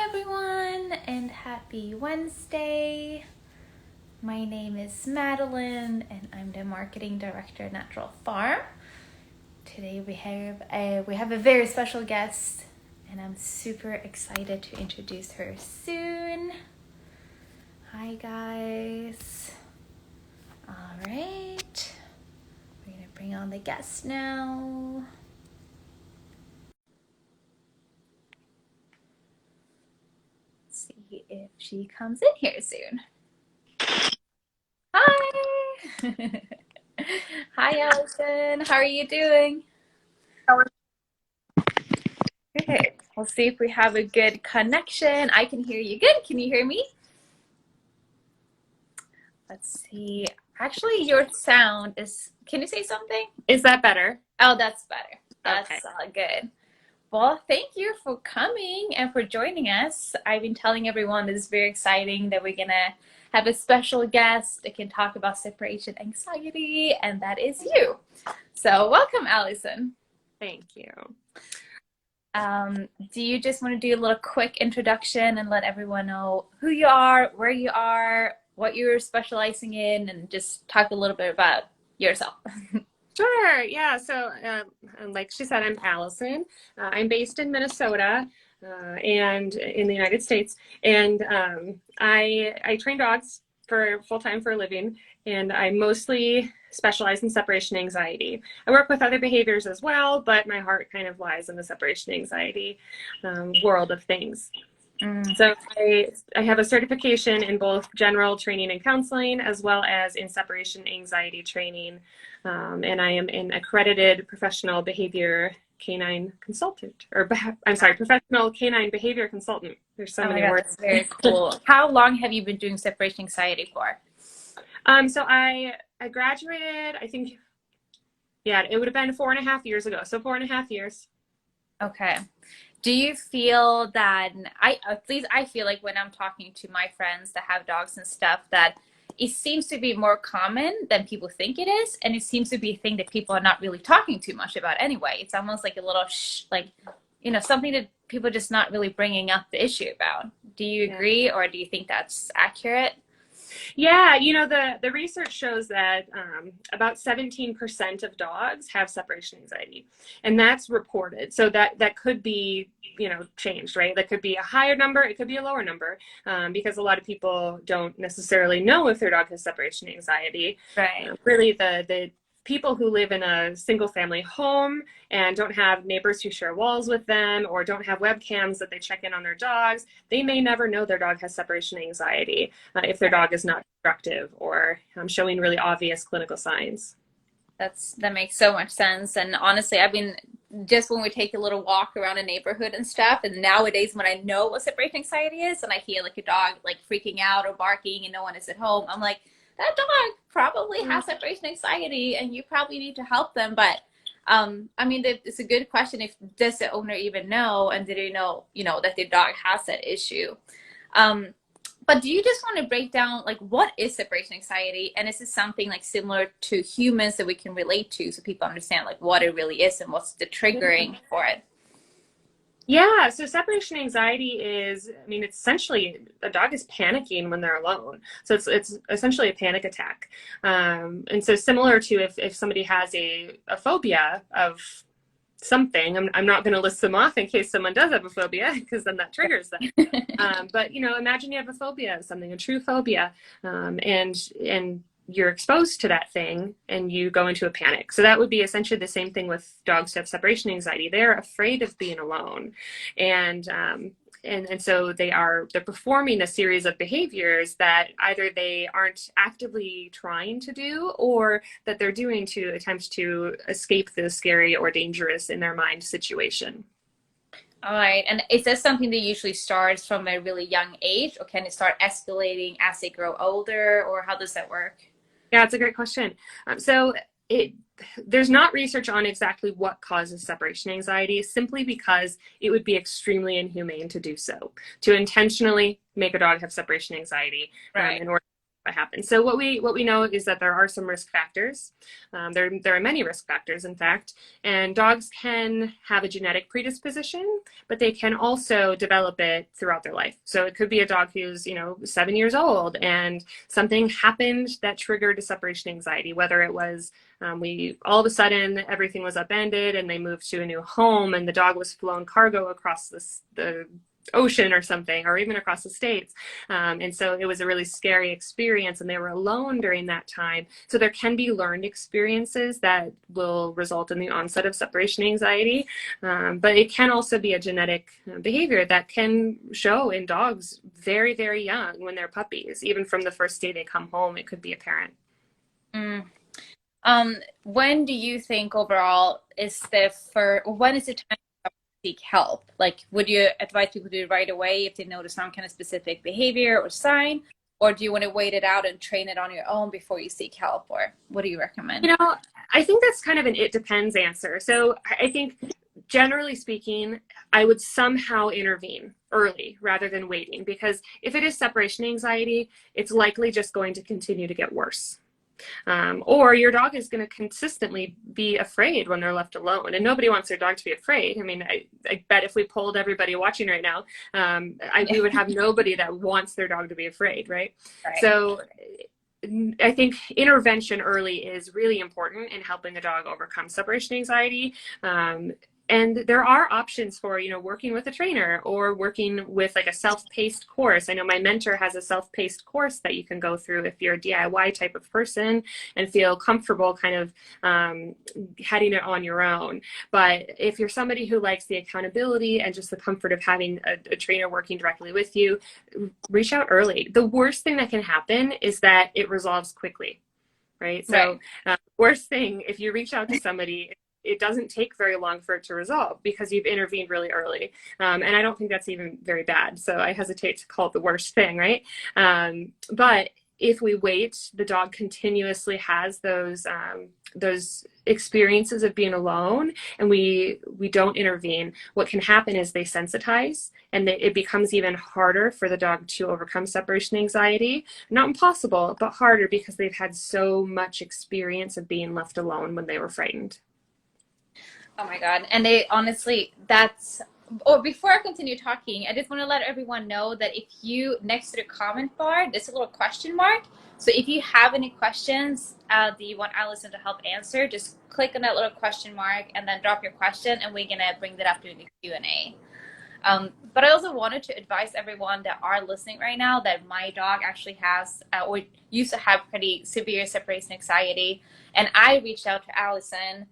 everyone, and happy Wednesday. My name is Madeline, and I'm the marketing director at Natural Farm. Today we have a very special guest, and I'm super excited to introduce her soon. Hi guys. All right, we're gonna bring on the guest now. See if she comes in here soon. Hi! Hi, Allison. How are you doing? Good. We'll see if we have a good connection. I can hear you good. Can you hear me? Let's see. Actually, your sound is. Can you say something? Is that better? Oh, that's better. That's Okay. good. Well, thank you for coming and for joining us. I've been telling everyone this is very exciting that we're gonna have a special guest that can talk about separation anxiety, and that is you. So, welcome, Allison. Thank you. Do you just want to do a little quick introduction and let everyone know who you are, where you are, what you're specializing in, and just talk a little bit about yourself? Sure. Yeah. So, like she said, I'm Allison. I'm based in Minnesota and in the United States, and I train dogs for full time for a living, and I mostly specialize in separation anxiety. I work with other behaviors as well, but my heart kind of lies in the separation anxiety world of things. So I have a certification in both general training and counseling, as well as in separation anxiety training. And I am an accredited professional behavior canine consultant, or I'm sorry, professional canine behavior consultant. There's so many words. That's very cool. How long have you been doing separation anxiety for? So I graduated, I think, yeah, it would have been 4.5 years ago. So 4.5 years. Okay. Do you feel that at least I feel like when I'm talking to my friends that have dogs and stuff, that it seems to be more common than people think it is, and it seems to be a thing that people are not really talking too much about anyway. It's almost like a little something that people are just not really bringing up the issue about. Do you agree, or do you think that's accurate? Yeah, the research shows that about 17% of dogs have separation anxiety, and that's reported. So that could be, changed, right? That could be a higher number, it could be a lower number, because a lot of people don't necessarily know if their dog has separation anxiety. Right. Really, the people who live in a single family home and don't have neighbors who share walls with them, or don't have webcams that they check in on their dogs, they may never know their dog has separation anxiety if their dog is not destructive or showing really obvious clinical signs. That makes so much sense. And honestly, I've been just when we take a little walk around a neighborhood and stuff, and nowadays when I know what separation anxiety is and I hear like a dog like freaking out or barking and no one is at home, I'm like, that dog probably has separation anxiety and you probably need to help them. But I mean, it's a good question. If does the owner even know, and do they know, that their dog has that issue? But do you just want to break down like what is separation anxiety, and is this something like similar to humans that we can relate to, so people understand like what it really is and what's the triggering for it? Yeah, so separation anxiety is, it's essentially a dog is panicking when they're alone. So it's essentially a panic attack. And so similar to if somebody has a phobia of something, I'm not going to list them off in case someone does have a phobia, because then that triggers them. But imagine you have a phobia of something, a true phobia, and you're exposed to that thing and you go into a panic. So that would be essentially the same thing with dogs who have separation anxiety. They're afraid of being alone, and so they're performing a series of behaviors that either they aren't actively trying to do, or that they're doing to attempt to escape the scary or dangerous in their mind situation. All right. And is this something that usually starts from a really young age, or can it start escalating as they grow older, or how does that work? Yeah, it's a great question. There's not research on exactly what causes separation anxiety, simply because it would be extremely inhumane to do so, to intentionally make a dog have separation anxiety, Right. in order happens. So what we know is that there are some risk factors. There are many risk factors, in fact, and dogs can have a genetic predisposition, but they can also develop it throughout their life. So it could be a dog who's 7 years old and something happened that triggered a separation anxiety, whether it was we all of a sudden everything was upended and they moved to a new home and the dog was flown cargo across the ocean or something, or even across the states. And so it was a really scary experience and they were alone during that time. So there can be learned experiences that will result in the onset of separation anxiety. But it can also be a genetic behavior that can show in dogs very, very young when they're puppies. Even from the first day they come home, it could be apparent. Mm. When do you think overall when is the time to seek help? Like, would you advise people to do it right away if they notice some kind of specific behavior or sign? Or do you want to wait it out and train it on your own before you seek help? Or what do you recommend? I think that's kind of an it depends answer. So I think generally speaking, I would somehow intervene early rather than waiting, because if it is separation anxiety, it's likely just going to continue to get worse. Or your dog is going to consistently be afraid when they're left alone, and nobody wants their dog to be afraid. I mean, I bet if we polled everybody watching right now, we would have nobody that wants their dog to be afraid, right? Right. So I think intervention early is really important in helping the dog overcome separation anxiety. And there are options for, working with a trainer or working with like a self-paced course. I know my mentor has a self-paced course that you can go through if you're a DIY type of person and feel comfortable kind of heading it on your own. But if you're somebody who likes the accountability and just the comfort of having a trainer working directly with you, reach out early. The worst thing that can happen is that it resolves quickly, right? So worst thing, if you reach out to somebody, it doesn't take very long for it to resolve because you've intervened really early. And I don't think that's even very bad. So I hesitate to call it the worst thing, right? But if we wait, the dog continuously has those experiences of being alone, and we don't intervene. What can happen is they sensitize, and it becomes even harder for the dog to overcome separation anxiety. Not impossible, but harder because they've had so much experience of being left alone when they were frightened. Oh my God. And before I continue talking, I just want to let everyone know that if you, next to the comment bar, there's a little question mark. So if you have any questions that you want Allison to help answer, just click on that little question mark and then drop your question, and we're going to bring that up during the Q&A. But I also wanted to advise everyone that are listening right now that my dog actually has or used to have pretty severe separation anxiety. And I reached out to Allison.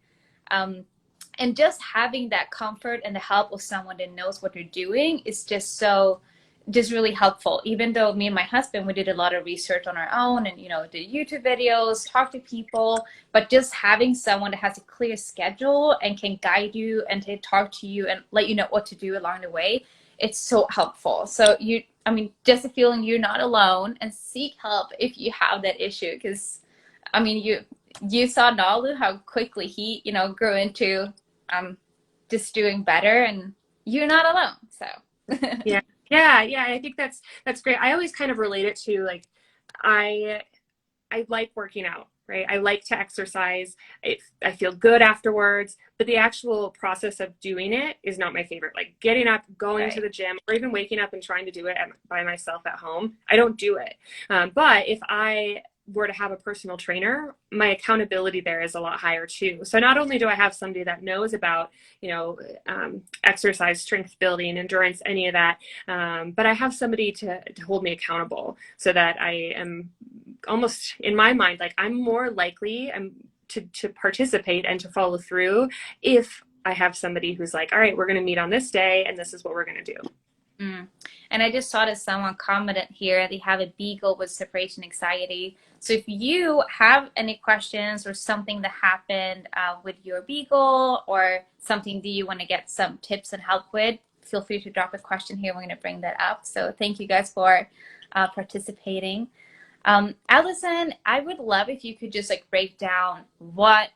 And just having that comfort and the help of someone that knows what they're doing is just really helpful. Even though me and my husband, we did a lot of research on our own and, did YouTube videos, talk to people, but just having someone that has a clear schedule and can guide you and to talk to you and let you know what to do along the way, it's so helpful. So just a feeling you're not alone, and seek help if you have that issue. Because, you saw Nalu, how quickly he, grew into just doing better, and you're not alone. So yeah, I think that's great. I always kind of relate it to, like, I like working out, right? I like to exercise. I feel good afterwards, but the actual process of doing it is not my favorite. Like getting up, going to the gym, or even waking up and trying to do it by myself at home, I don't do it. But if I were to have a personal trainer, my accountability there is a lot higher too. So not only do I have somebody that knows about, exercise, strength building, endurance, any of that, but I have somebody to hold me accountable, so that I am almost, in my mind, like I'm more likely to participate and to follow through if I have somebody who's like, all right, we're going to meet on this day and this is what we're going to do. And I just saw that someone commented here, they have a beagle with separation anxiety. So if you have any questions or something that happened with your beagle, or something that you want to get some tips and help with, feel free to drop a question here. We're going to bring that up. So thank you guys for participating. Allison, I would love if you could just break down what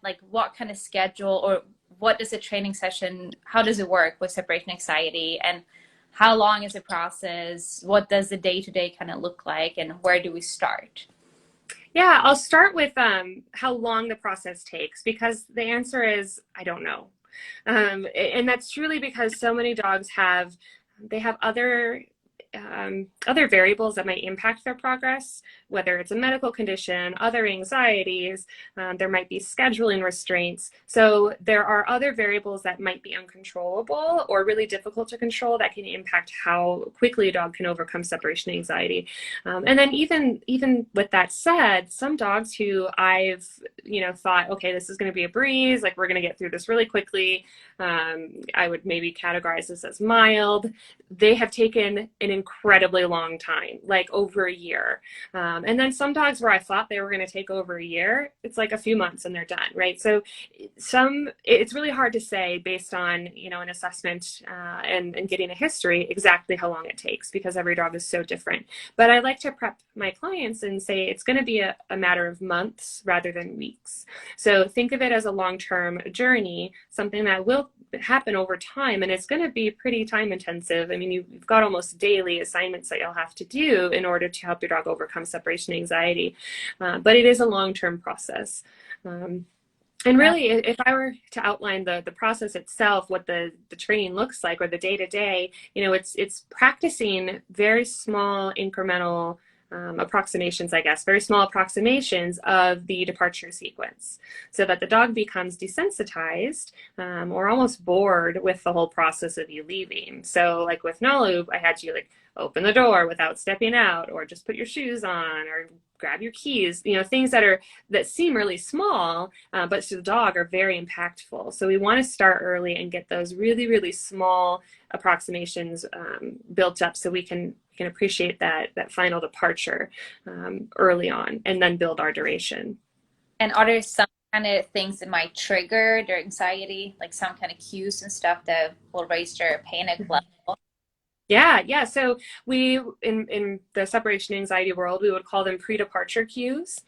kind of schedule, or what does a training session, how does it work with separation anxiety, and how long is the process? What does the day-to-day kind of look like, and where do we start? Yeah, I'll start with how long the process takes, because the answer is I don't know. And that's truly because so many dogs have they have other variables that might impact their progress, whether it's a medical condition, other anxieties, there might be scheduling restraints. So there are other variables that might be uncontrollable or really difficult to control that can impact how quickly a dog can overcome separation anxiety. And then even with that said, some dogs who I've thought, okay, this is going to be a breeze, like we're going to get through this really quickly. I would maybe categorize this as mild. They have taken an incredibly long time, like over a year. And then some dogs where I thought they were going to take over a year, it's like a few months and they're done, right? So it's really hard to say based on, an assessment and getting a history exactly how long it takes, because every dog is so different. But I like to prep my clients and say it's going to be a matter of months rather than weeks. So think of it as a long-term journey, something that will happen over time, and it's going to be pretty time intensive. I mean, you've got almost daily assignments that you'll have to do in order to help your dog overcome separation anxiety, but it is a long-term process. And really, if I were to outline the process itself, what the training looks like, or the day-to-day, it's practicing very small incremental approximations, I guess, very small approximations of the departure sequence, so that the dog becomes desensitized or almost bored with the whole process of you leaving. So like with Nalu, I had you like open the door without stepping out, or just put your shoes on, or grab your keys, things that seem really small, but to the dog are very impactful. So we want to start early and get those really, really small approximations built up, so we can appreciate that final departure early on, and then build our duration. And are there some kind of things that might trigger their anxiety, like some kind of cues and stuff that will raise their panic level? Yeah. So we, in the separation anxiety world, we would call them pre-departure cues.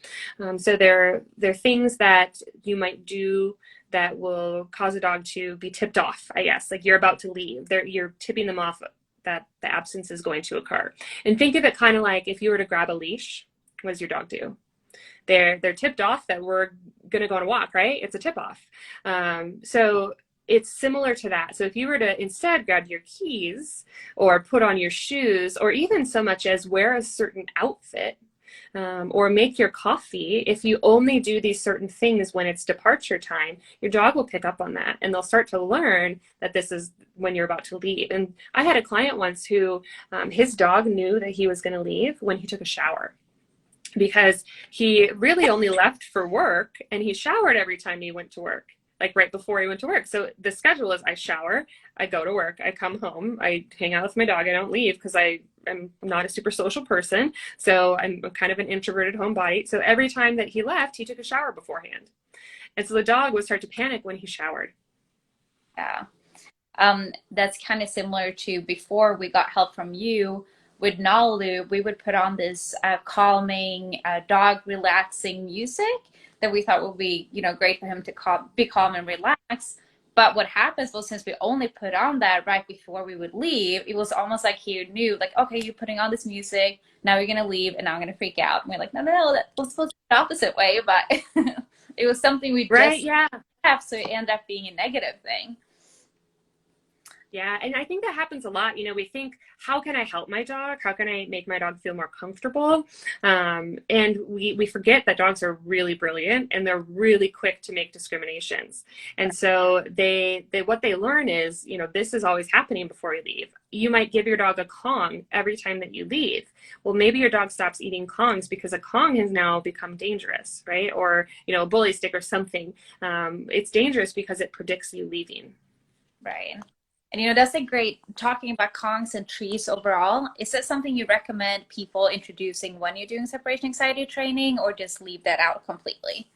So they're things that you might do that will cause a dog to be tipped off, I guess. Like you're about to leave. You're tipping them off that the absence is going to occur. And think of it kind of like if you were to grab a leash, what does your dog do? They're tipped off that we're going to go on a walk, right? It's a tip off. So it's similar to that. So if you were to instead grab your keys, or put on your shoes, or even so much as wear a certain outfit, or make your coffee, if you only do these certain things when it's departure time, your dog will pick up on that, and they'll start to learn that this is when you're about to leave. And I had a client once who his dog knew that he was going to leave when he took a shower, because he really only left for work, and he showered every time he went to work, like right before he went to work. So the schedule is I shower, I go to work, I come home, I hang out with my dog, I don't leave because I'm not a super social person. So I'm kind of an introverted homebody. So every time that he left, he took a shower beforehand. And so the dog would start to panic when he showered. Yeah. That's kind of similar to before we got help from you with Nalu. We would put on this calming, dog relaxing music that we thought would be, great for him to be calm and relax. But what happens was, since we only put on that right before we would leave, it was almost like he knew, like, okay, you're putting on this music, now you're gonna leave, and now I'm gonna freak out. And we're like, no, that was supposed to be the opposite way, but it was something we Right? just Yeah. have, so it ended up being a negative thing. Yeah, and I think that happens a lot. We think, how can I help my dog? How can I make my dog feel more comfortable? And we forget that dogs are really brilliant, and they're really quick to make discriminations. And so they what they learn is, this is always happening before you leave. You might give your dog a Kong every time that you leave. Well, maybe your dog stops eating Kongs because a Kong has now become dangerous, right? Or, a bully stick or something. It's dangerous because it predicts you leaving. Right. And that's a great, talking about Kongs and trees overall. Is that something you recommend people introducing when you're doing separation anxiety training, or just leave that out completely?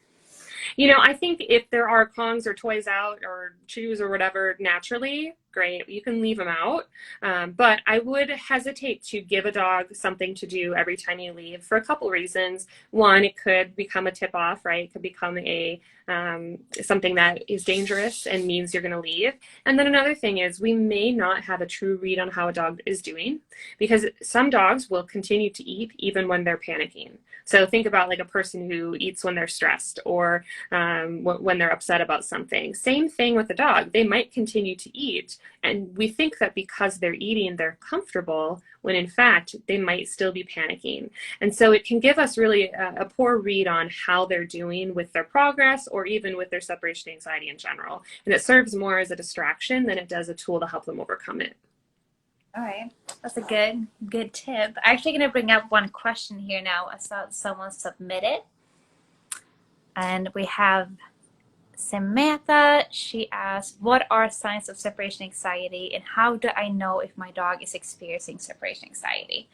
I think if there are Kongs or toys out or chews or whatever naturally, great. You can leave them out. But I would hesitate to give a dog something to do every time you leave for a couple reasons. One, it could become a tip off, right? It could become a something that is dangerous and means you're going to leave. And then another thing is we may not have a true read on how a dog is doing, because some dogs will continue to eat even when they're panicking. So think about like a person who eats when they're stressed, or when they're upset about something. Same thing with a dog. They might continue to eat, and we think that because they're eating, they're comfortable, when in fact they might still be panicking. And so it can give us really a poor read on how they're doing with their progress, or even with their separation anxiety in general. And it serves more as a distraction than it does a tool to help them overcome it. All right, that's a good tip. I'm actually going to bring up one question here now. I saw someone submit it, and we have Samantha. She asked, what are signs of separation anxiety, and how do I know if my dog is experiencing separation anxiety?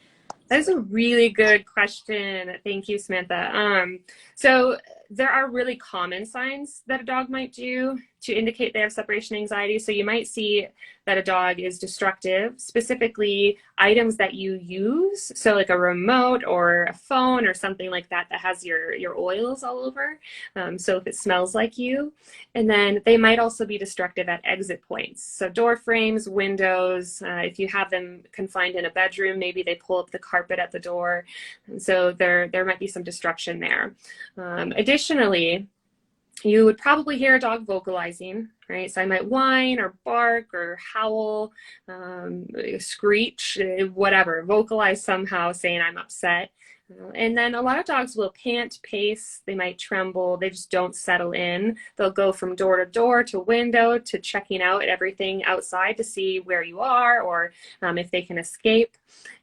That's a really good question. Thank you, Samantha. So there are really common signs that a dog might do to indicate they have separation anxiety. So you might see that a dog is destructive, specifically items that you use. So like a remote or a phone or something like that that has your oils all over. So if it smells like you. And then they might also be destructive at exit points. So door frames, windows, if you have them confined in a bedroom, maybe they pull up the carpet at the door. And so there might be some destruction there. Additionally, you would probably hear a dog vocalizing, right? So I might whine or bark or howl, screech, whatever, vocalize somehow saying I'm upset. And then a lot of dogs will pant, pace, they might tremble, they just don't settle in. They'll go from door to door to window to checking out at everything outside to see where you are, or if they can escape.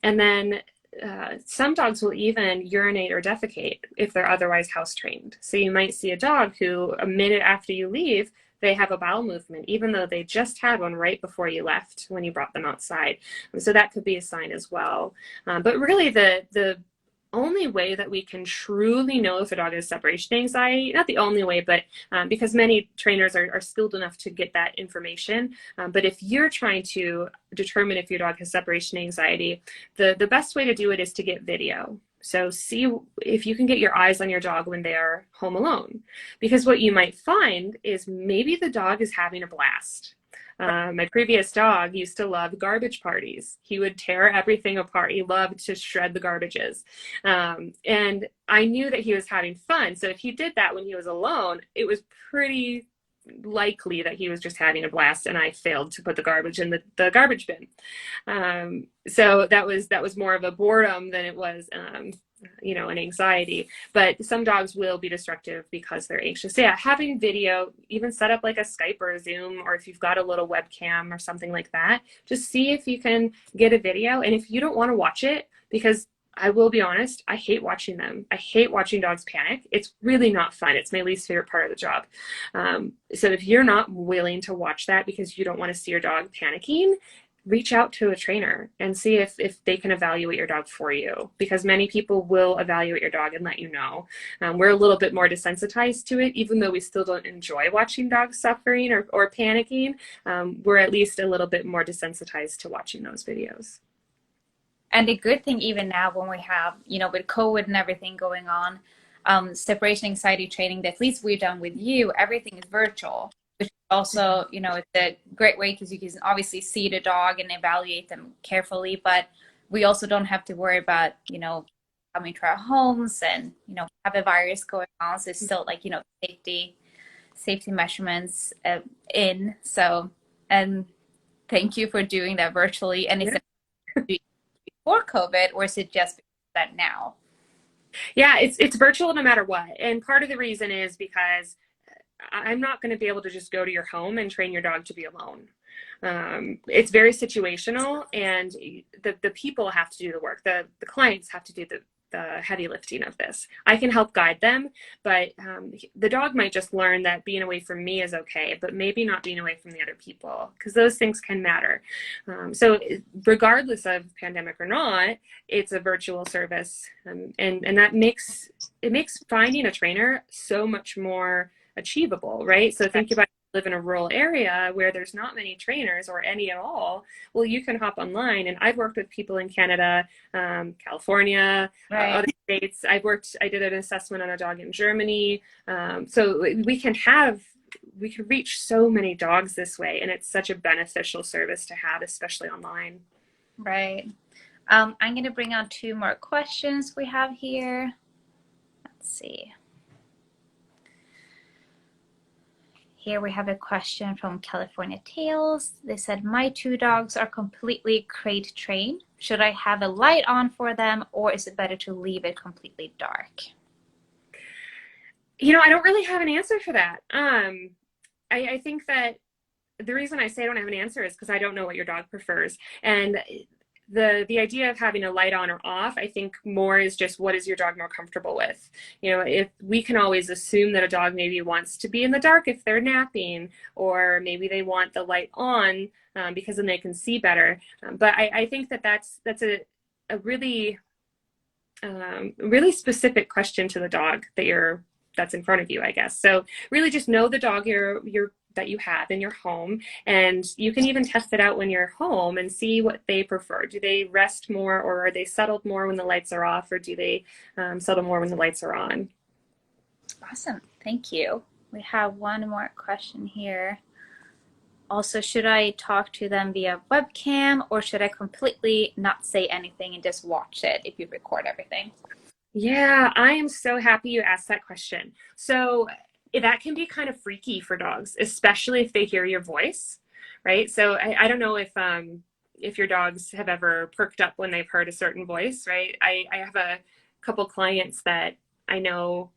And then some dogs will even urinate or defecate if they're otherwise house trained. So you might see a dog who, a minute after you leave, they have a bowel movement, even though they just had one right before you left when you brought them outside. And so that could be a sign as well. But really the only way that we can truly know if a dog has separation anxiety, not the only way, but because many trainers are skilled enough to get that information. But if you're trying to determine if your dog has separation anxiety, the best way to do it is to get video. So see if you can get your eyes on your dog when they are home alone. Because what you might find is maybe the dog is having a blast. My previous dog used to love garbage parties. He would tear everything apart. He loved to shred the garbages. And I knew that he was having fun. So if he did that when he was alone, it was pretty likely that he was just having a blast, and I failed to put the garbage in the garbage bin. So that was more of a boredom than it was an anxiety. But some dogs will be destructive because they're anxious. So yeah, having video, even set up like a Skype or a Zoom, or if you've got a little webcam or something like that, just see if you can get a video. And if you don't want to watch it, because I will be honest, I hate watching them. I hate watching dogs panic. It's really not fun. It's my least favorite part of the job. So if you're not willing to watch that because you don't want to see your dog panicking, reach out to a trainer and see if they can evaluate your dog for you, because many people will evaluate your dog and let you know. We're a little bit more desensitized to it, even though we still don't enjoy watching dogs suffering or panicking. We're at least a little bit more desensitized to watching those videos. And the good thing, even now when we have, with COVID and everything going on, separation anxiety training that at least we've done with you, everything is virtual, which is also, it's a great way because you can obviously see the dog and evaluate them carefully, but we also don't have to worry about, coming to our homes and, have a virus going on. So it's still like, safety measurements in. So, and thank you for doing that virtually. And is it before COVID, or is it just that now? Yeah, it's virtual no matter what. And part of the reason is because I'm not going to be able to just go to your home and train your dog to be alone. It's very situational, and the people have to do the work. The clients have to do the heavy lifting of this. I can help guide them, but the dog might just learn that being away from me is okay, but maybe not being away from the other people, because those things can matter. So regardless of pandemic or not, it's a virtual service, and that makes finding a trainer so much more achievable, right? So think about live in a rural area where there's not many trainers or any at all, well, you can hop online. And I've worked with people in Canada, California, Right. other states. I did an assessment on a dog in Germany. So we can reach so many dogs this way, and it's such a beneficial service to have, especially online. Right. I'm going to bring on two more questions we have here. Let's see. Here we have a question from California Tales. They said, my two dogs are completely crate trained. Should I have a light on for them, or is it better to leave it completely dark? You know, I don't really have an answer for that. I think that the reason I say I don't have an answer is because I don't know what your dog prefers. And the idea of having a light on or off, I think more is just what is your dog more comfortable with. You know, if we can always assume that a dog maybe wants to be in the dark if they're napping, or maybe they want the light on because then they can see better. But I think that that's a really really specific question to the dog that's in front of you, I guess. So really just know the dog that you have in your home, and you can even test it out when you're home and see what they prefer. Do they rest more, or are they settled more when the lights are off, or do they settle more when the lights are on? Awesome. Thank you. We have one more question here. Also, should I talk to them via webcam, or should I completely not say anything and just watch it if you record everything? Yeah, I am so happy you asked that question. So that can be kind of freaky for dogs, especially if they hear your voice, right? So I don't know if your dogs have ever perked up when they've heard a certain voice, right? I have a couple clients that I know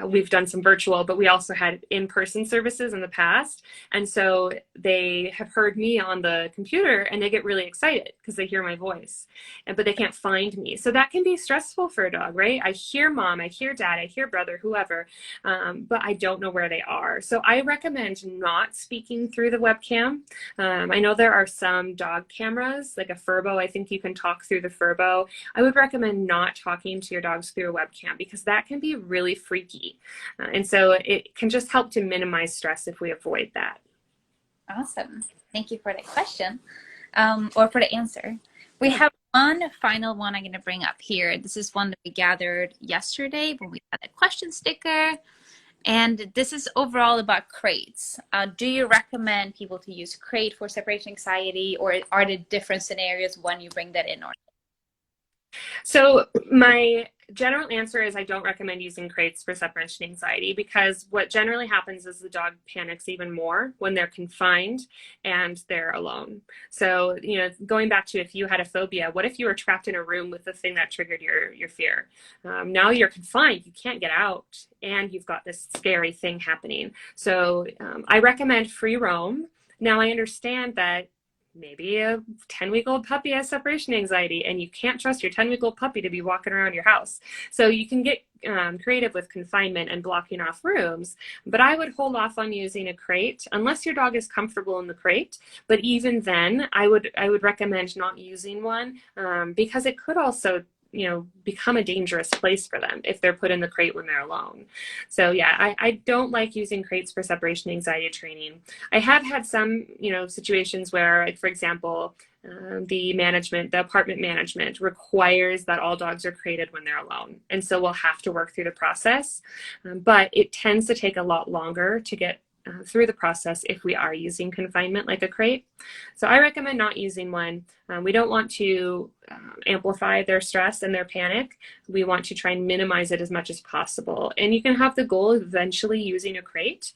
we've done some virtual, but we also had in-person services in the past. And so they have heard me on the computer and they get really excited because they hear my voice, but they can't find me. So that can be stressful for a dog, right? I hear mom, I hear dad, I hear brother, whoever, but I don't know where they are. So I recommend not speaking through the webcam. I know there are some dog cameras, like a Furbo. I think you can talk through the Furbo. I would recommend not talking to your dogs through a webcam because that can be really freaky. And so it can just help to minimize stress if we avoid that. Awesome. Thank you for the question, or for the answer. We have one final one I'm going to bring up here. This is one that we gathered yesterday when we had a question sticker. And this is overall about crates. Do you recommend people to use crate for separation anxiety, or are there different scenarios when you bring that in? Or So my general answer is I don't recommend using crates for separation anxiety, because what generally happens is the dog panics even more when they're confined and they're alone. So, you know, going back to if you had a phobia, what if you were trapped in a room with the thing that triggered your fear? Now you're confined, you can't get out, and you've got this scary thing happening. So I recommend free roam. Now I understand that maybe a 10-week-old puppy has separation anxiety and you can't trust your 10-week-old puppy to be walking around your house. So you can get creative with confinement and blocking off rooms, but I would hold off on using a crate unless your dog is comfortable in the crate. But even then, I would recommend not using one because it could also, you know, become a dangerous place for them if they're put in the crate when they're alone. So yeah, I don't like using crates for separation anxiety training. I have had some, you know, situations where, like, for example, the apartment management requires that all dogs are crated when they're alone. And so we'll have to work through the process, but it tends to take a lot longer to get through the process if we are using confinement like a crate. So I recommend not using one. We don't want to amplify their stress and their panic. We want to try and minimize it as much as possible. And you can have the goal of eventually using a crate,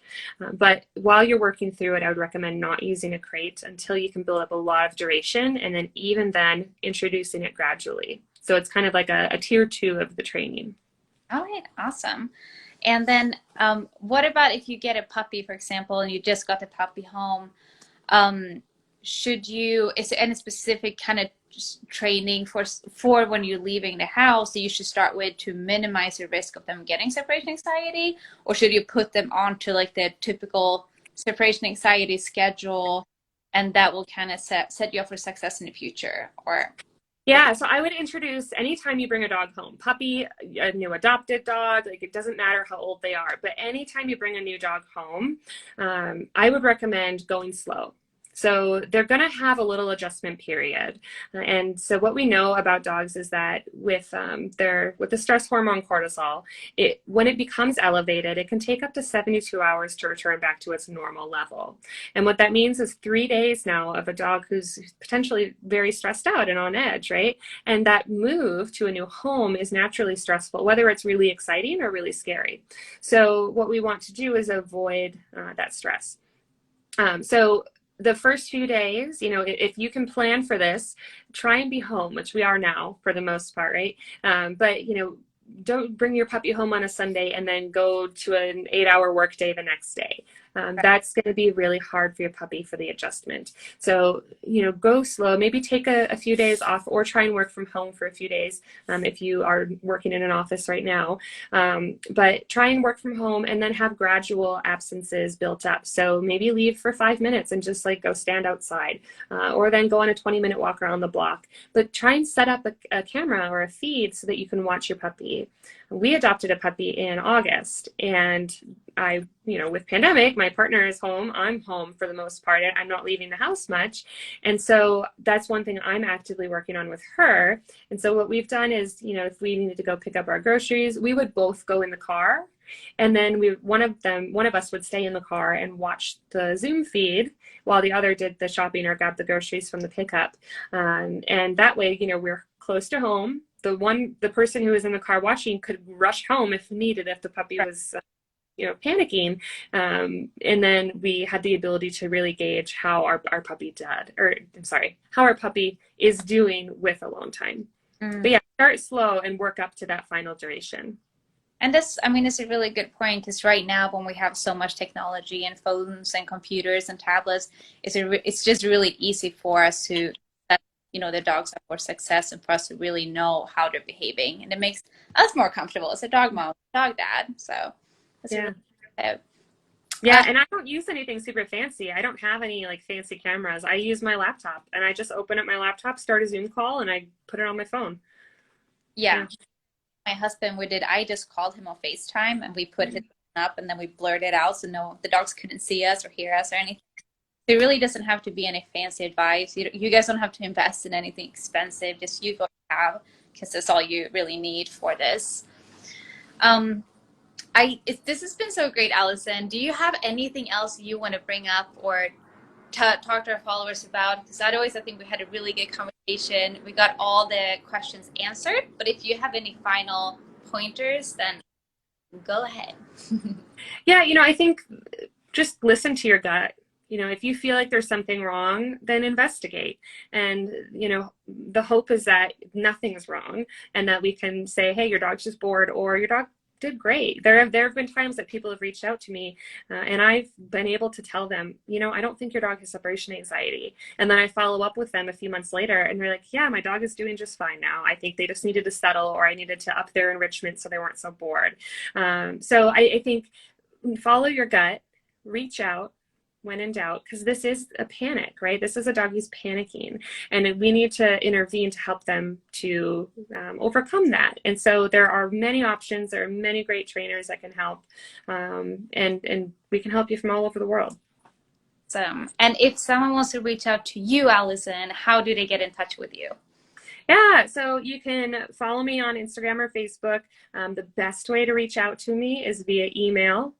but while you're working through it, I would recommend not using a crate until you can build up a lot of duration, and then even then introducing it gradually. So it's kind of like a tier 2 of the training. all right, awesome. And then what about if you get a puppy, for example, and you just got the puppy home? Is there any specific kind of training for when you're leaving the house that you should start with to minimize the risk of them getting separation anxiety? Or should you put them onto like the typical separation anxiety schedule, and that will kind of set you up for success in the future? Or Yeah, so I would introduce anytime you bring a dog home, puppy, a new adopted dog, like it doesn't matter how old they are, but anytime you bring a new dog home, I would recommend going slow. So they're going to have a little adjustment period. And so what we know about dogs is that with the stress hormone cortisol, when it becomes elevated, it can take up to 72 hours to return back to its normal level. And what that means is 3 days now of a dog who's potentially very stressed out and on edge, right? And that move to a new home is naturally stressful, whether it's really exciting or really scary. So what we want to do is avoid that stress. So the first few days, if you can plan for this, try and be home, which we are now for the most part, right? But don't bring your puppy home on a Sunday and then go to an 8-hour workday the next day. That's going to be really hard for your puppy for the adjustment. So, go slow, maybe take a few days off or try and work from home for a few days if you are working in an office right now. But try and work from home and then have gradual absences built up. So maybe leave for 5 minutes and just like go stand outside or then go on a 20-minute walk around the block. But try and set up a camera or a feed so that you can watch your puppy. We adopted a puppy in August, and with pandemic, my partner is home. I'm home for the most part. I'm not leaving the house much. And so that's one thing I'm actively working on with her. And so what we've done is, if we needed to go pick up our groceries, we would both go in the car. And then one of us would stay in the car and watch the Zoom feed while the other did the shopping or grabbed the groceries from the pickup. And that way, we're close to home. The person who was in the car watching could rush home if needed, if the puppy was panicking. And then we had the ability to really gauge how our puppy how our puppy is doing with alone time. But yeah, start slow and work up to that final duration. And this, I mean, it's a really good point because right now when we have so much technology and phones and computers and tablets, it's just really easy for us to the dogs up for success and for us to really know how they're behaving. And it makes us more comfortable as a dog mom, dog dad. So that's really good. Yeah, and I don't use anything super fancy. I don't have any like fancy cameras. I use my laptop and I just open up my laptop, start a Zoom call, and I put it on my phone. Yeah. My husband, I just called him on FaceTime and we put his up and then we blurred it out so the dogs couldn't see us or hear us or anything. It really doesn't have to be any fancy advice. You guys don't have to invest in anything expensive. Just use what you have because that's all you really need for this. This has been so great, Allison. Do you have anything else you want to bring up or talk to our followers about? Because otherwise, I think we had a really good conversation. We got all the questions answered. But if you have any final pointers, then go ahead. Yeah, I think just listen to your gut. If you feel like there's something wrong, then investigate. And, the hope is that nothing's wrong and that we can say, hey, your dog's just bored or your dog did great. There have been times that people have reached out to me and I've been able to tell them, I don't think your dog has separation anxiety. And then I follow up with them a few months later and they're like, yeah, my dog is doing just fine now. I think they just needed to settle or I needed to up their enrichment so they weren't so bored. So I think follow your gut, reach out when in doubt, because this is a panic, right? This is a dog who's panicking, and we need to intervene to help them to overcome that. And so there are many options. There are many great trainers that can help, and we can help you from all over the world. And if someone wants to reach out to you, Allison, how do they get in touch with you? Yeah, so you can follow me on Instagram or Facebook. The best way to reach out to me is via email.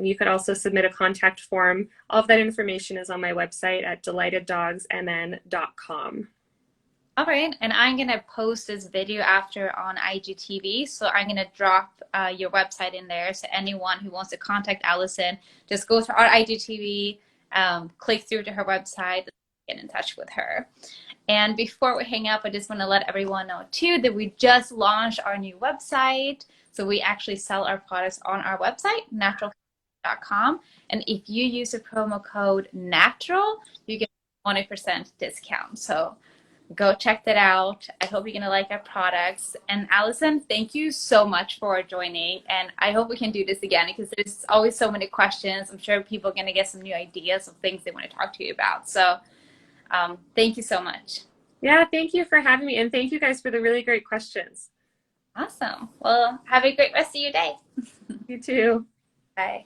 You could also submit a contact form. All of that information is on my website at delighteddogsmn.com. All right, and I'm going to post this video after on IGTV, so I'm going to drop your website in there, so anyone who wants to contact Allison, just go to our IGTV, click through to her website, get in touch with her. And before we hang up, I just want to let everyone know, too, that we just launched our new website, so we actually sell our products on our website, natural.com. And if you use the promo code NATURAL, you get a 20% discount. So go check that out. I hope you're going to like our products. And Allison, thank you so much for joining. And I hope we can do this again because there's always so many questions. I'm sure people are going to get some new ideas of things they want to talk to you about. So thank you so much. Yeah, thank you for having me. And thank you guys for the really great questions. Awesome. Well, have a great rest of your day. You too. Bye.